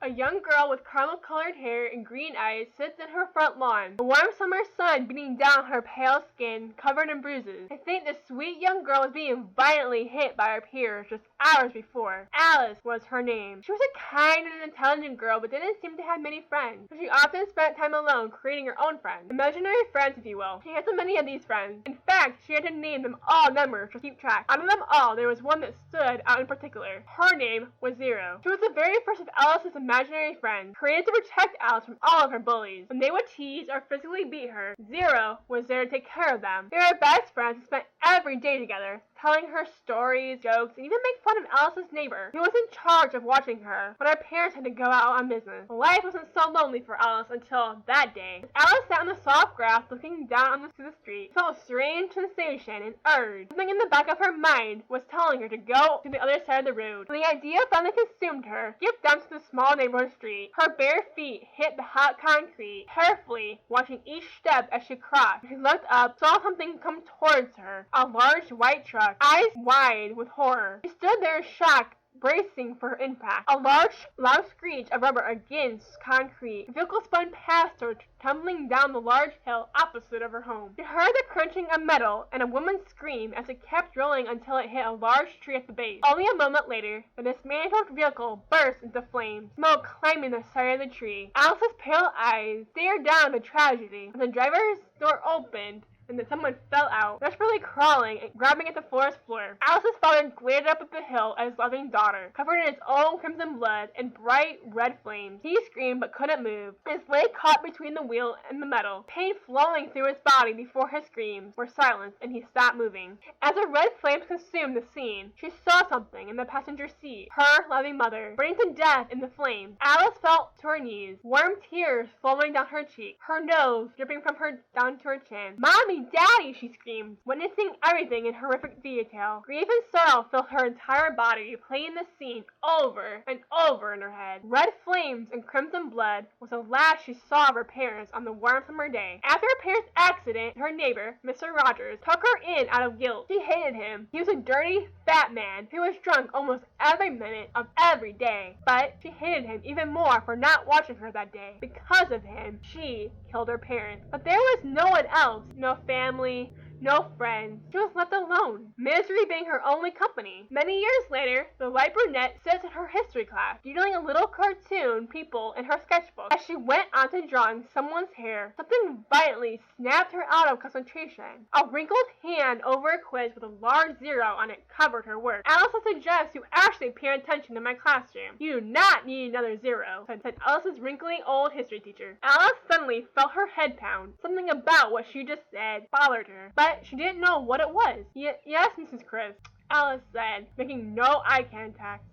A young girl with caramel-colored hair and green eyes sits in her front lawn, a warm summer sun beating down her pale skin, covered in bruises. I think the sweet young girl was being violently hit by her peers just hours before. Alice was her name. She was a kind and intelligent girl, but didn't seem to have many friends, so she often spent time alone creating her own friends. Imaginary friends, if you will. She had so many of these friends. In fact, she had to name them all numbers to keep track. Out of them all, there was one that stood out in particular. Her name was Zero. She was the very first of Alice's imaginary friends, created to protect Alice from all of her bullies. When they would tease or physically beat her, Zero was there to take care of them. They were best friends and spent every day together, telling her stories, jokes, and even make fun of Alice's neighbor, who was in charge of watching her when her parents had to go out on business. Life wasn't so lonely for Alice until that day. As Alice sat on the soft grass looking down to the street, she felt a strange sensation and urge. Something in the back of her mind was telling her to go to the other side of the road. When the idea finally consumed her, she skipped down to the small neighborhood street. Her bare feet hit the hot concrete, carefully watching each step as she crossed. She looked up, saw something come towards her, a large white truck, eyes wide with horror. She stood there in shock, bracing for impact. A loud screech of rubber against concrete. The vehicle spun past her, tumbling down the large hill opposite of her home. She heard the crunching of metal and a woman's scream as it kept rolling until it hit a large tree at the base. Only a moment later, the dismantled vehicle burst into flames, smoke climbing the side of the tree. Alice's pale eyes stared down the tragedy as the driver's door opened and then someone fell out, desperately crawling and grabbing at the forest floor. Alice's father glared up at the hill at his loving daughter, covered in its own crimson blood and bright red flames. He screamed but couldn't move. His leg caught between the wheel and the metal, pain flowing through his body before his screams were silenced and he stopped moving. As the red flames consumed the scene, she saw something in the passenger seat, her loving mother, burning to death in the flames. Alice fell to her knees, warm tears flowing down her cheek, her nose dripping from her down to her chin. "Mommy! Daddy!" she screamed, witnessing everything in horrific detail. Grief and sorrow filled her entire body, replaying the scene over and over in her head. Red flames and crimson blood was the last she saw of her parents on the warm summer day. After her parents' accident, her neighbor, Mr. Rogers, took her in out of guilt. She hated him. He was a dirty, fat man who was drunk almost every minute of every day. But she hated him even more for not watching her that day. Because of him, she killed her parents. But there was no one else, no family, no friends. She was left alone, misery being her only company. Many years later, the light brunette sits in her history class, doodling a little cartoon people in her sketchbook. As she went on to drawing someone's hair, something violently snapped her out of concentration. A wrinkled hand over a quiz with a large zero on it covered her work. "Alice, I suggest you actually pay attention in my classroom. You do not need another zero," said Alice's wrinkly old history teacher. Alice suddenly felt her head pound. Something about what she just said bothered her, but she didn't know what it was. Yes, Mrs. Crisp," Alice said, making no eye contact.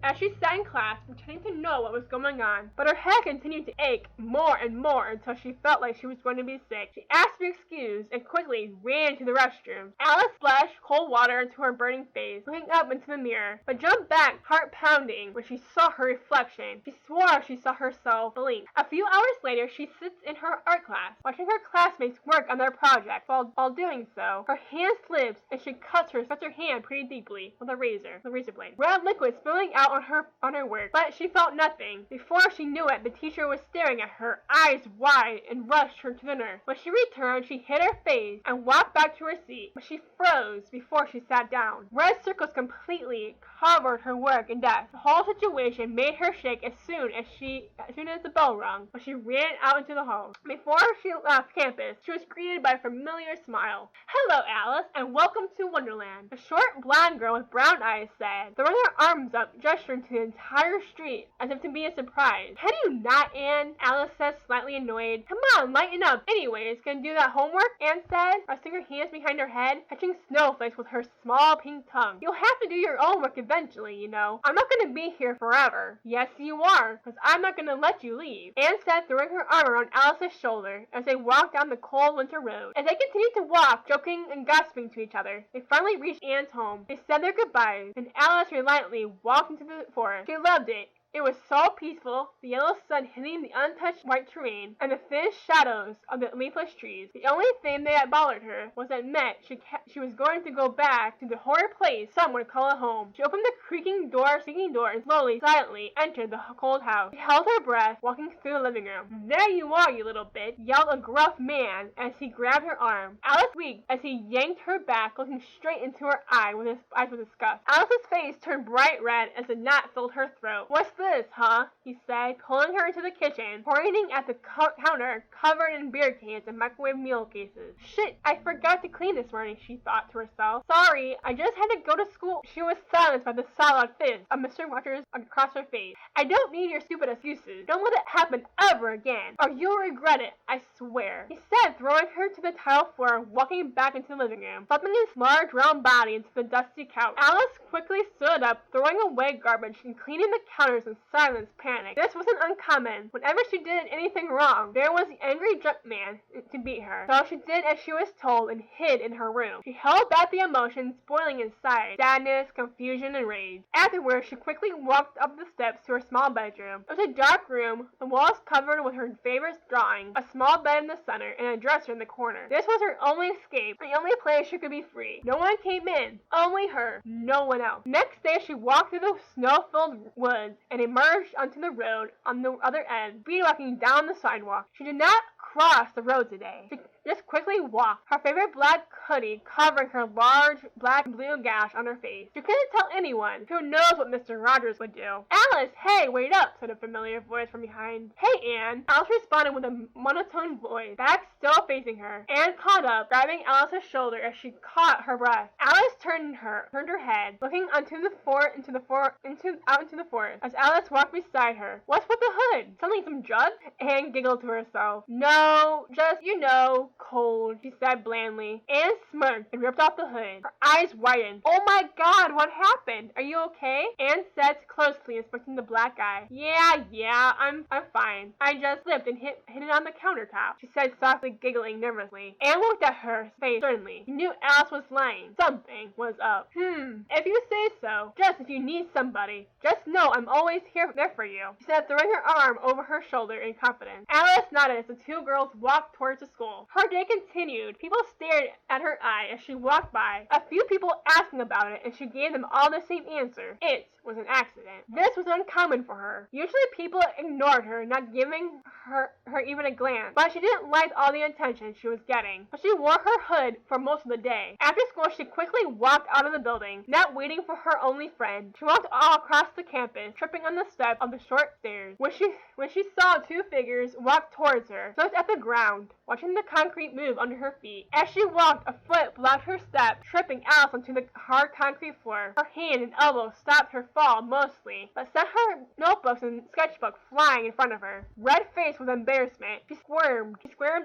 As she sat in class, pretending to know what was going on, but her head continued to ache more and more until she felt like she was going to be sick. She asked to be excused and quickly ran to the restroom. Alice splashed cold water into her burning face, looking up into the mirror, but jumped back, heart pounding, when she saw her reflection. She swore she saw herself blink. A few hours later, she sits in her art class, watching her classmates work on their project. While doing so, her hand slips and she cuts her hand pretty deeply with a razor blade. Red liquid spilling out on her work, but she felt nothing. Before she knew it, the teacher was staring at her, eyes wide, and rushed her to the nurse. When she returned, she hid her face and walked back to her seat, but she froze before she sat down. Red circles completely covered her work and desk. The whole situation made her shake as soon as the bell rung, but she ran out into the hall. Before she left campus, she was greeted by a familiar smile. "Hello, Alice, and welcome to Wonderland," a short blonde girl with brown eyes said, throwing her arms up, gesturing to the entire street as if to be a surprise. "Can you not, Anne?" Alice said, slightly annoyed. "Come on, lighten up. Anyways, gonna do that homework?" Anne said, resting her hands behind her head, catching snowflakes with her small pink tongue. "You'll have to do your own work eventually, you know. I'm not gonna be here forever." "Yes, you are, because I'm not gonna let you leave," Anne said, throwing her arm around Alice's shoulder as they walked down the cold winter road. As they continued to walk, joking and gossiping to each other, they finally reached Anne's home. They said their goodbyes, and Alice reluctantly walked into the forest. She loved it, It was so peaceful, the yellow sun hitting the untouched white terrain, and the thin shadows of the leafless trees. The only thing that bothered her was that meant she was going to go back to the horrid place some would call a home. She opened the creaking door, and slowly, silently entered the cold house. She held her breath, walking through the living room. "There you are, you little bitch," yelled a gruff man as he grabbed her arm. Alice squeaked as he yanked her back, looking straight into her eyes with disgust. Alice's face turned bright red as a knot filled her throat. "What's this, huh?" he said, pulling her into the kitchen, pointing at the counter covered in beer cans and microwave meal cases. "Shit, I forgot to clean this morning," she thought to herself. "Sorry, I just had to go to school." She was silenced by the solid fist of Mr. Rogers across her face. "I don't need your stupid excuses. Don't let it happen ever again, or you'll regret it, I swear," he said, throwing her to the tile floor, walking back into the living room, thumping his large round body into the dusty couch. Alice quickly stood up, throwing away garbage and cleaning the counters in silent panic. This wasn't uncommon. Whenever she did anything wrong, there was the angry drunk man to beat her. So she did as she was told and hid in her room. She held back the emotions boiling inside, sadness, confusion, and rage. Afterwards, she quickly walked up the steps to her small bedroom. It was a dark room, the walls covered with her favorite drawings, a small bed in the center, and a dresser in the corner. This was her only escape, the only place she could be free. No one came in, only her, no one else. Next day, she walked through the snow-filled woods and emerged onto the road on the other end, walking down the sidewalk. She did not cross the road today. She just quickly walked, her favorite black hoodie covering her large black and blue gash on her face. She couldn't tell anyone. Who knows what Mr. Rogers would do? "Alice, hey, wait up," said a familiar voice from behind. "Hey, Anne." Alice responded with a monotone voice, back still facing her. Anne caught up, grabbing Alice's shoulder as she caught her breath. Alice turned her head, looking out into the forest as Alice walked beside her. "What's with the hood? Selling some drugs?" Anne giggled to herself. "No, just, cold," she said blandly. Anne smirked and ripped off the hood. Her eyes widened. "Oh my God, what happened? Are you okay?" Anne said, closely inspecting the black eye. Yeah, I'm fine. I just slipped and hit it on the countertop," she said, softly giggling nervously. Anne looked at her face sternly. She knew Alice was lying. Something was up. If you say so. Just if you need somebody. Just know I'm always there for you," she said, throwing her arm over her shoulder in confidence. Alice nodded as the two girls walked towards the school. Her day continued. People stared at her eye as she walked by. A few people asking about it, and she gave them all the same answer. It was an accident. This was uncommon for her. Usually people ignored her, not giving her even a glance, but she didn't like all the attention she was getting. But she wore her hood for most of the day. After school, she quickly walked out of the building, not waiting for her only friend. She walked all across the campus, tripping on the step of the short stairs. When she saw two figures walk towards her, she looked at the ground, watching the concrete move under her feet. As she walked, a foot blocked her step, tripping Alice onto the hard concrete floor. Her hand and elbow stopped her fall mostly, but sent her notebooks and sketchbook flying in front of her. Red-faced with embarrassment, she squirmed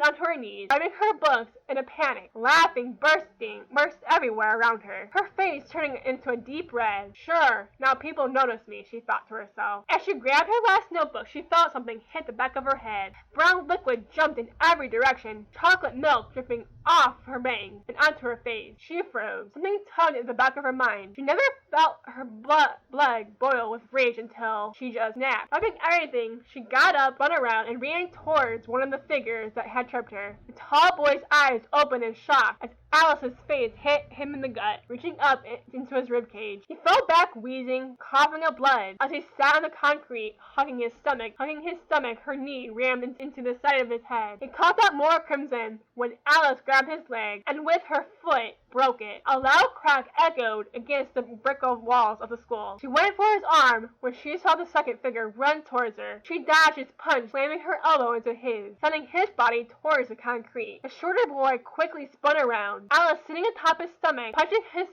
onto her knees, grabbing her books in a panic. Laughing burst everywhere around her, her face turning into a deep red. Sure, now people notice me, she thought to herself. As she grabbed her last notebook, she felt something hit the back of her head. Brown liquid jumped in every direction, chocolate milk dripping off her bangs and onto her face. She froze. Something tugged at the back of her mind. She never felt her blood boil with rage until she just snapped. Dropping everything, she got up, spun around, and ran towards one of the figures that had tripped her. The tall boy's eyes opened in shock as Alice's face hit him in the gut, reaching up into his ribcage. He fell back wheezing, coughing up blood. As he sat on the concrete, hugging his stomach, her knee rammed into the side of his head. He coughed out more crimson when Alice grabbed his leg and with her foot broke it. A loud crack echoed against the brick walls of the school. She went for his arm when she saw the second figure run towards her. She dodged his punch, slamming her elbow into his, sending his body towards the concrete. The shorter boy quickly spun around. Alice sitting atop his stomach, punching his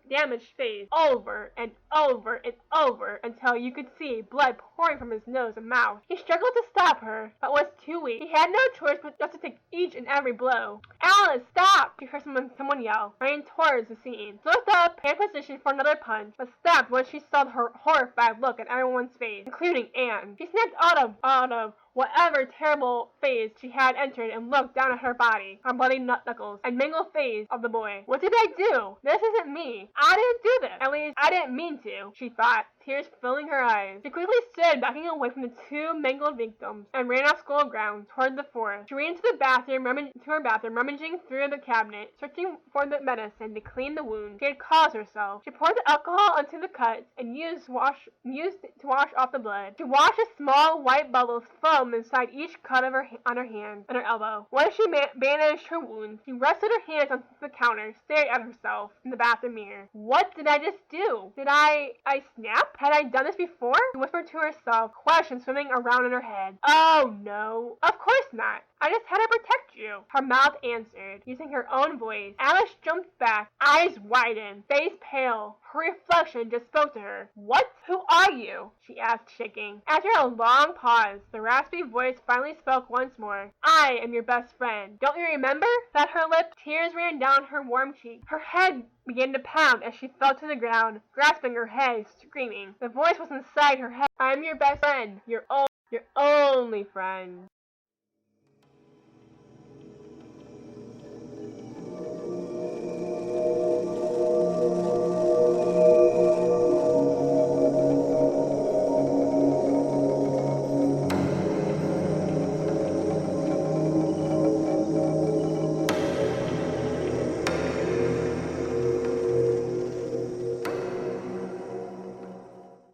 damaged face over and over and over until you could see blood pouring from his nose and mouth. He struggled to stop her, but was too weak. He had no choice but just to take each and every blow. "Alice, stop!" she heard someone yell, running towards the scene. She looked up, hand position for another punch, but stopped when she saw her horrified look on everyone's face, including Anne. She snapped out of, whatever terrible phase she had entered and looked down at her body, her bloody knuckles, and mangled face of the boy. What did I do? This isn't me. I didn't do this. At least, I didn't mean to, she thought, tears filling her eyes. She quickly stood, backing away from the two mangled victims, and ran off school grounds toward the forest. She ran into her bathroom, rummaging through the cabinet, searching for the medicine to clean the wound she had caused herself. She poured the alcohol onto the cuts and used to wash off the blood. She watched a small white bubbles foam inside each cut of on her hand and her elbow. Once she bandaged her wound, she rested her hands on the counter, staring at herself in the bathroom mirror. What did I just do? Did I snap? Had I done this before? She whispered to herself, questions swimming around in her head. Oh no, of course not. I just had to protect you, her mouth answered, using her own voice. Alice jumped back, eyes widened, face pale. Her reflection just spoke to her. What? Who are you? She asked, shaking. After a long pause, the raspy voice finally spoke once more. I am your best friend. Don't you remember? At her lips, tears ran down her warm cheek. Her head began to pound as she fell to the ground, grasping her head, screaming. The voice was inside her head. I'm your best friend. Your only friend.